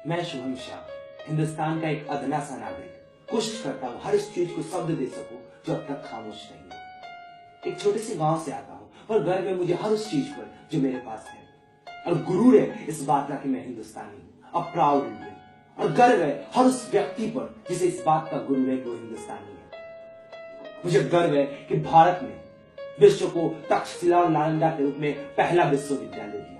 मैं शुभम शाह, हिंदुस्तान का एक अदना सा नागरिक, कोशिश करता हूँ हर इस चीज को शब्द दे सकूं जो अब तक खामोश रही है। एक छोटे से गांव से आता हूँ, पर गर्व है मुझे हर उस चीज पर जो मेरे पास है, और गुरूर है इस बात का कि मैं हिंदुस्तानी हूँ, अब प्राउड इंडियन, और गर्व है हर उस व्यक्ति पर जिसे इस बात का गुरूर है कि वो हिंदुस्तानी है। मुझे गर्व है कि भारत ने विश्व को तक्षशिला और नालंदा के रूप में पहला विश्वविद्यालय दिया।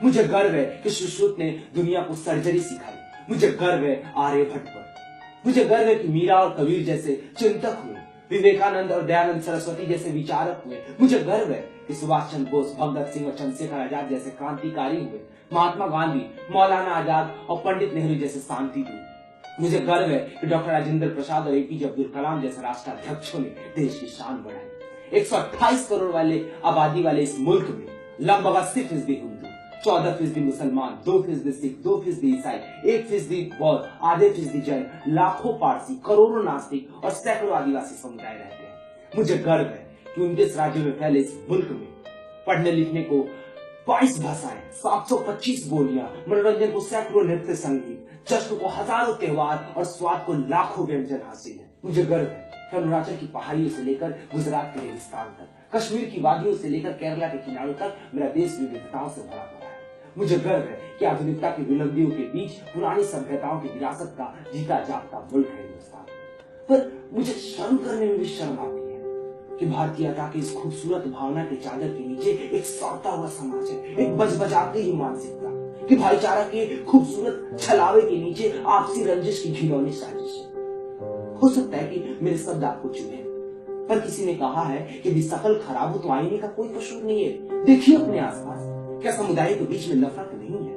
मुझे गर्व है कि सुश्रुत ने दुनिया को सर्जरी सिखाई। मुझे गर्व है आर्यभट्ट पर। मुझे गर्व है कि मीरा और कबीर जैसे चिंतक हुए, विवेकानंद और दयानंद सरस्वती जैसे विचारक हुए। मुझे गर्व है कि सुभाष चंद्र बोस, भगत सिंह और चंद्रशेखर आजाद जैसे क्रांतिकारी हुए, महात्मा गांधी, मौलाना आजाद और पंडित नेहरू जैसे शांतिदूत। मुझे गर्व है कि डॉक्टर राजेंद्र प्रसाद और एपीजे अब्दुल कलाम जैसे राष्ट्राध्यक्षों ने देश की शान बढ़ाई। 128 करोड़ वाले आबादी वाले इस मुल्क में लगभग 80% हिंदू, 14% मुसलमान, 2% सिख, 2% ईसाई, 1% बौद्ध, आधे फीसदी जैन, लाखों पारसी, करोड़ों नास्तिक और सैकड़ों आदिवासी समुदाय रहते हैं। मुझे गर्व है कि 29 राज्यों में फैले इस मुल्क में पढ़ने लिखने को 22 भाषाएं, 725 बोलियां, मनोरंजन को सैकड़ों नृत्य संगीत, जश्न को हजारों त्योहार और स्वाद को लाखों व्यंजन हासिल है। मुझे गर्व है कि अरुणाचल की पहाड़ियों से लेकर गुजरात के रेगिस्तान तक, कश्मीर की वादियों से लेकर केरला के किनारों तक मेरा देश विविधताओं से भरा पड़ा है। मुझे गर्व है कि आधुनिकता की बुलंदियों के बीच पुरानी सभ्यताओं की विरासत का जीता जागता मुल्क है हिंदुस्तान। पर मुझे शर्म करने में भी शर्म आती है कि भारतीयता की इस खूबसूरत भावना के चादर के नीचे एक सौता हुआ समाज है, एक बजबजाती ही मानसिकता, कि भाईचारा के खूबसूरत छलावे के नीचे आपसी रंजिश की घिनौनी साजिश है। हो सकता है कि मेरे शब्द आपको चुने, पर किसी ने कहा है कि यदि शकल खराब हो तो आईने का कोई कसूर नहीं है। देखिए अपने आसपास, क्या समुदाय के बीच में नफरत नहीं है?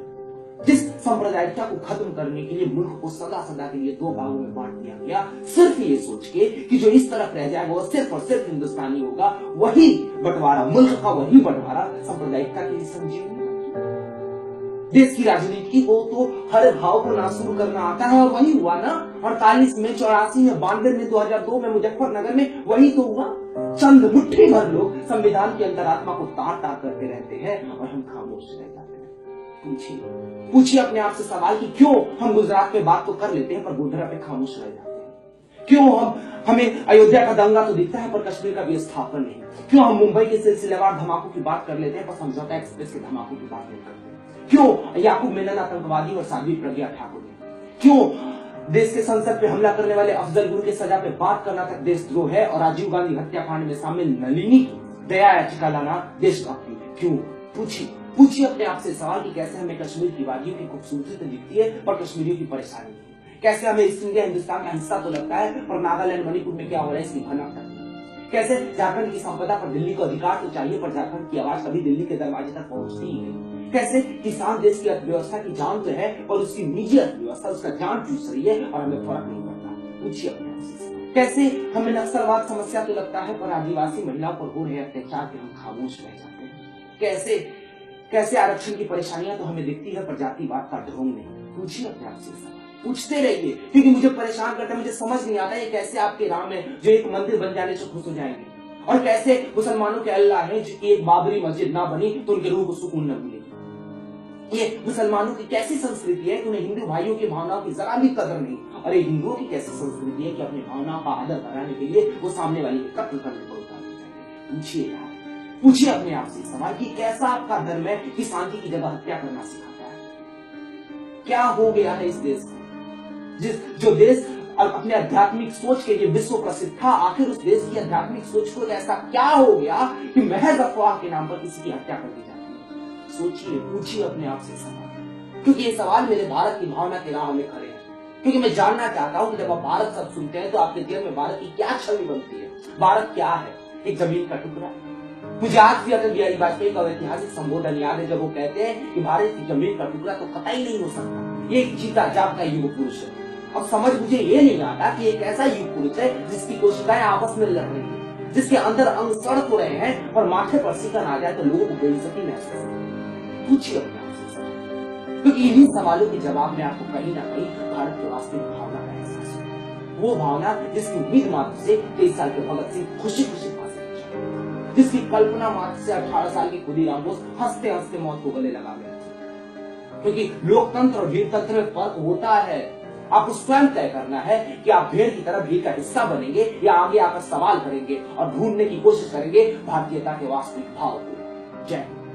जिस सांप्रदायिकता को खत्म करने के लिए मुल्क को सदा सदा के लिए 2 भागों में बांट दिया गया, सिर्फ ये सोच के कि जो इस तरफ रह जाएगा वो सिर्फ और सिर्फ हिंदुस्तानी होगा, वही बंटवारा, मुल्क का वही बंटवारा सांप्रदायिकता के लिए संजीवनी। देश की राजनीति को तो हर भाव को नासूर करना आता है, और वही हुआ ना 48 में, 84 में, 92 में, 2002 में, मुजफ्फरनगर में, वही तो हुआ। चंद मुट्ठी भर लोग संविधान की अंतरात्मा को तार तार करते रहते हैं और हम खामोश रह जाते हैं। पूछिए अपने आप से सवाल कि क्यों हम गुजरात पे बात तो कर लेते हैं पर गोधरा पे खामोश रह जाते हैं? क्यों हमें अयोध्या का दंगा तो दिखता है पर कश्मीर का विस्थापन नहीं? क्यों हम मुंबई के सिलसिलेवार धमाकों की बात कर लेते हैं पर समझौता एक्सप्रेस के धमाकों की बात नहीं करते? क्यों याकूब मेनन आतंकवादी और साध्वी प्रज्ञा ठाकुर ने? क्यों देश के संसद पे हमला करने वाले अफजल गुरु की सजा पे बात करना तक देशद्रोह है, और राजीव गांधी हत्याकांड में शामिल नलिनी की दया याचिका लाना देशभक्ति? क्यों? पूछिए अपने आप से सवाल कि कैसे हमें कश्मीर की वादियों की खूबसूरती तो दिखती है पर कश्मीरियों की परेशानी नहीं? कैसे हमें ईस्ट इंडिया हिंदुस्तान का हिस्सा तो लगता है पर नागालैंड मणिपुर में क्या हो रहा है इसकी भनक तक? कैसे झारखंड की संपदा पर दिल्ली को अधिकार तो चाहिए पर झारखंड की आवाज कभी दिल्ली के दरवाजे तक पहुंचती ही नहीं? कैसे किसान देश की अर्थव्यवस्था की जान तो है और उसकी निजी अर्थव्यवस्था उसका जान चूस रही है और हमें फर्क नहीं पड़ता? पूछिए अपने आप से। कैसे हमें नक्सलवाद समस्या तो लगता है पर आदिवासी महिलाओं पर हो रहे अत्याचार के हम खामोश रह जाते हैं? कैसे आरक्षण की परेशानियां तो हमें दिखती है पर जातिवाद का ढोंग नहीं? पूछिए अपने आप से सवाल, पूछते रहिए, क्योंकि मुझे परेशान करता है। मुझे समझ नहीं आता ये कैसे आपके राम है जो एक मंदिर बन जाने से खुश हो जाएंगे, और कैसे मुसलमानों के अल्लाह है जो एक बाबरी मस्जिद ना बनी तो उनके रूह को सुकून न मिलेगी। ये मुसलमानों की कैसी संस्कृति है कि उन्हें हिंदू भाइयों की भावनाओं की जरा भी कदर नहीं, और ये हिंदुओं की कैसी संस्कृति है कि अपनी भावनाओं का आदर कराने के लिए वो सामने वाली के कत्ल करने को उतार देते हैं? पूछिए यार, पूछिए अपने आप से सवाल कि कैसा आपका धर्म है कि शांति की जगह हत्या करना सिखाता है? क्या हो गया है इस देश में? जो देश अपने आध्यात्मिक सोच के लिए विश्व प्रसिद्ध था, आखिर उस देश की आध्यात्मिक सोच को ऐसा क्या हो गया कि महज अफवाह के नाम पर किसी की हत्या कर दी जाती है? सोचिए, पूछिए अपने आप से सवाल, क्योंकि ये सवाल मेरे भारत की भावना के राह में खड़े हैं। क्योंकि मैं जानना चाहता हूँ कि जब आप भारत शब्द सुनते हैं तो आपके दिल में भारत की क्या छवि बनती है? भारत क्या है? एक जमीन का टुकड़ा? मुझे आज भी अटल बिहारी वाजपेयी का ऐतिहासिक संबोधन याद है जब वो कहते हैं कि भारत की जमीन का टुकड़ा तो कतई नहीं हो सकता, ये एक जीता जागता युग पुरुष है। अब समझ मुझे ये नहीं आता कि एक ऐसा युग पुरुष है जिसकी कोशिकाएं आपस में लड़ रही है, जिसके अंदर अंग सड़ हो रहे हैं और माथे पर सिकन आ जाए तो लोगों को बेइज्जती महसूस होती है। पूछिए अपने आप से, क्योंकि इन्हीं सवालों के जवाब में आपको कहीं ना कहीं भारत की वास्तविक भावना का एहसास हो, वो भावना जिसकी उम्मीद मात्र से 23 साल के भगत सिंह खुशी खुशी फांसी पहुंचे, जिसकी कल्पना मात्र से 18 साल के खुदीराम बोस हंसते हंसते मौत को गले लगा गए थे। क्योंकि लोकतंत्र और वीरतंत्र में फर्क होता है। आपको स्वयं तय करना है कि आप भीड़ की तरह भीड़ का हिस्सा बनेंगे या आगे आकर सवाल करेंगे और ढूंढने की कोशिश करेंगे भारतीयता के वास्तविक भाव को। जय हिंद।